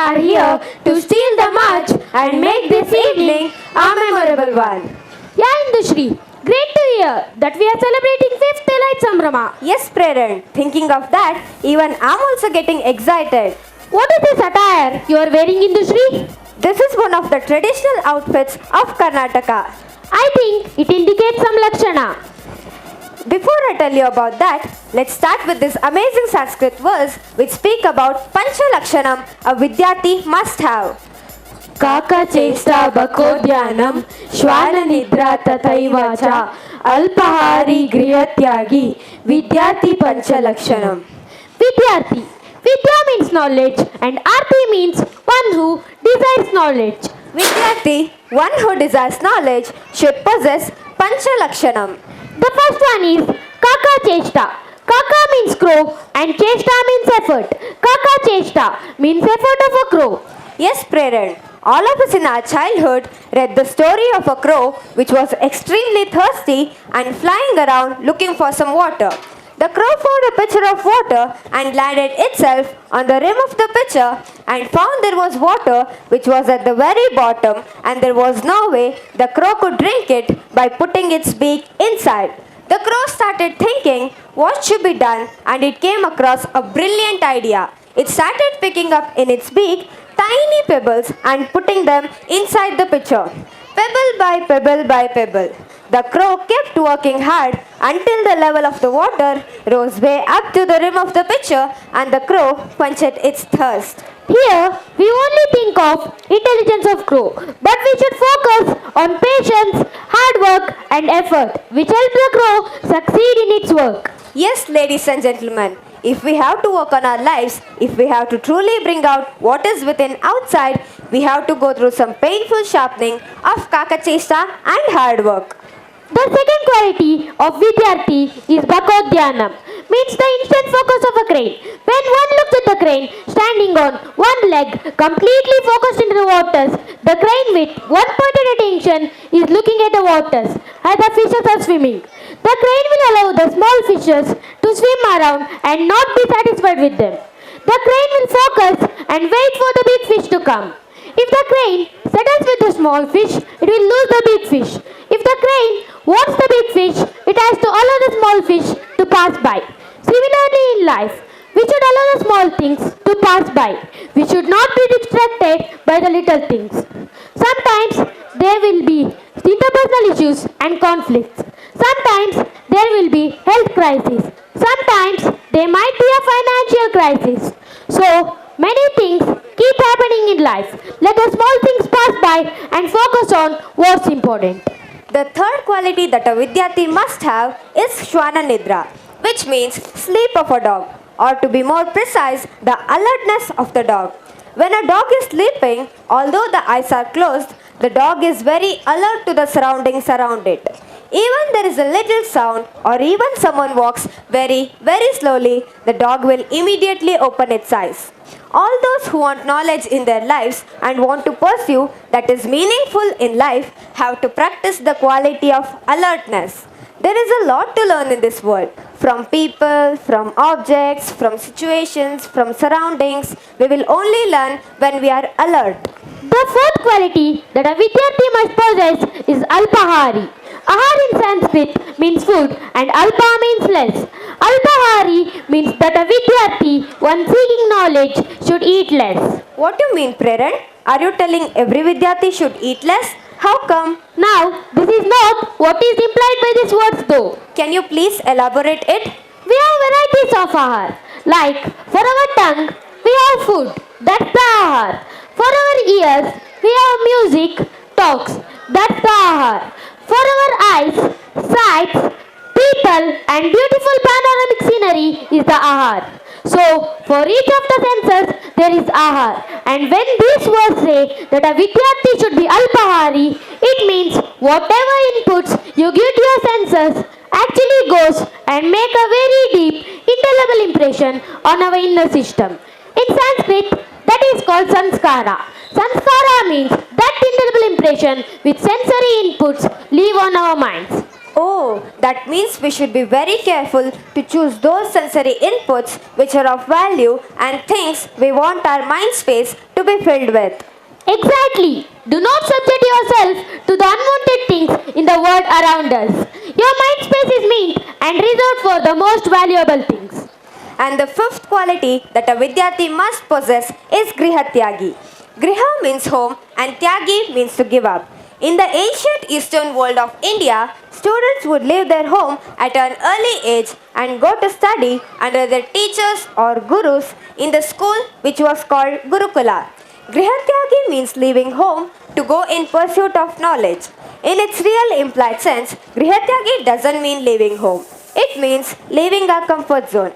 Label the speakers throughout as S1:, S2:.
S1: are here to steal the march and make this evening a memorable one.
S2: Yeah, Indushri, great to hear that we are celebrating 5th daylight Sambrama.
S1: Yes, Preran, thinking of that, even I'm also getting excited.
S2: What is this attire you are wearing, Indushri?
S1: This is one of the traditional outfits of Karnataka.
S2: I think it indicates some Lakshana.
S1: Before I tell you about that, let's start with this amazing Sanskrit verse which speak about Pancha Lakshanam a Vidyarthi must have.
S2: Kaka chesta bakodhyanam shwana nidra tathaiva cha alpahari grihatyagi vidyarthi pancha lakshanam. Vidyarthi. Vidya means knowledge and Arthi means one who desires knowledge.
S1: Vidyarthi, one who desires knowledge, should possess Pancha Lakshanam.
S2: The first one is Kaka Chesta. Kaka means crow and Chesta means effort. Kaka Chesta means effort of a crow.
S1: Yes, Preran. All of us in our childhood read the story of a crow which was extremely thirsty and flying around looking for some water. The crow found a pitcher of water and landed itself on the rim of the pitcher and found there was water which was at the very bottom and there was no way the crow could drink it by putting its beak inside. The crow started thinking what should be done and it came across a brilliant idea. It started picking up in its beak tiny pebbles and putting them inside the pitcher. Pebble by pebble by pebble. The crow kept working hard until the level of the water rose way up to the rim of the pitcher and the crow quenched its thirst.
S2: Here, we only think of intelligence of crow, but we should focus on patience, hard work and effort, which help the crow succeed in its work.
S1: Yes, ladies and gentlemen, if we have to work on our lives, if we have to truly bring out what is within outside, we have to go through some painful sharpening of kakachesta and hard work.
S2: The second quality of Vidyarthi is Bakodhyanam, means the instant focus of a crane. When one looks at the crane standing on one leg, completely focused into the waters, the crane with one pointed attention is looking at the waters as the fishes are swimming. The crane will allow the small fishes to swim around and not be satisfied with them. The crane will focus and wait for the big fish to come. If the crane settles with the small fish, it will lose the big fish. If the crane wants the big fish, it has to allow the small fish to pass by. Similarly in life, we should allow the small things to pass by. We should not be distracted by the little things. Sometimes there will be interpersonal issues and conflicts. Sometimes there will be health crises. Sometimes there might be a financial crisis. So many things keep happening in life. Let the small things pass by and focus on what's important.
S1: The third quality that a Vidyarthi must have is Shwana Nidra, which means sleep of a dog, or to be more precise, the alertness of the dog. When a dog is sleeping, although the eyes are closed, the dog is very alert to the surroundings around it. Even there is a little sound or even someone walks very slowly, the dog will immediately open its eyes. All those who want knowledge in their lives and want to pursue that is meaningful in life have to practice the quality of alertness. There is a lot to learn in this world. From people, from objects, from situations, from surroundings. We will only learn when we are alert.
S2: The fourth quality that a Vidyarthi must possess is Alpahari. Ahar in Sanskrit means food and Alpa means less. Alpahari means that a Vidyarthi, one seeking knowledge, should eat less.
S1: What do you mean, Preran? Are you telling every Vidyarthi should eat less? How come?
S2: Now, this is not what is implied by these words though.
S1: Can you please elaborate it?
S2: We have varieties of ahar. Like, for our tongue, we have food. That's the ahar. For our ears, we have music, talks. That's the ahar. For our eyes, sights, people and beautiful panoramic scenery is the ahar. So, for each of the senses, there is ahar. And when these words say that a Vidyarthi should be Alpahari, it means whatever inputs you give to your senses actually goes and make a very deep, indelible impression on our inner system. In Sanskrit, that is called sanskara. Sanskara means that indelible impression which sensory inputs leave on our minds.
S1: Oh, that means we should be very careful to choose those sensory inputs which are of value and things we want our mind space to be filled with.
S2: Exactly. Do not subject yourself to the unwanted things in the world around us. Your mind space is meant and reserved for the most valuable things.
S1: And the fifth quality that a Vidyarthi must possess is Grihatyagi. Griha means home and Tyagi means to give up. In the ancient eastern world of India, students would leave their home at an early age and go to study under their teachers or gurus in the school which was called Gurukula. Grihatyagi means leaving home to go in pursuit of knowledge. In its real implied sense, Grihatyagi doesn't mean leaving home. It means leaving our comfort zone.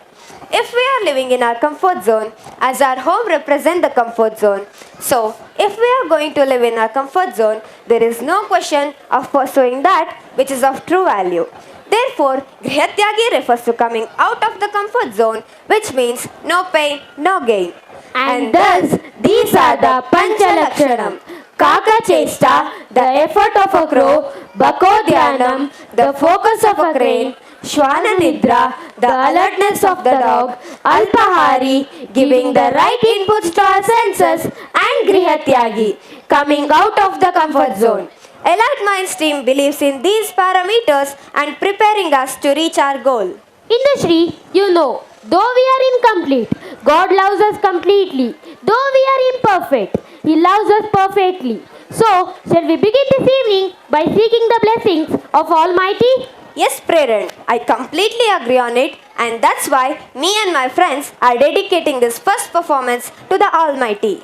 S1: If we are living in our comfort zone, as our home represents the comfort zone, so if we are going to live in our comfort zone, there is no question of pursuing that which is of true value. Therefore, Grihatyagi refers to coming out of the comfort zone, which means no pain, no gain.
S2: And thus, these are the Panchalakshanam. Kaka Chesta, the effort of a crow, Bako Dhyanam, the focus of a crane, Shwana Nidra, the alertness of the dog, Alpahari, giving the right inputs to our senses, and Grihatyagi, coming out of the comfort zone.
S1: Allied Minds team believes in these parameters and preparing us to reach our goal.
S2: In the Shri, you know, though we are incomplete, God loves us completely. Though we are imperfect, He loves us perfectly. So, shall we begin this evening by seeking the blessings of Almighty?
S1: Yes, Preran, I completely agree on it, and that's why me and my friends are dedicating this first performance to the Almighty.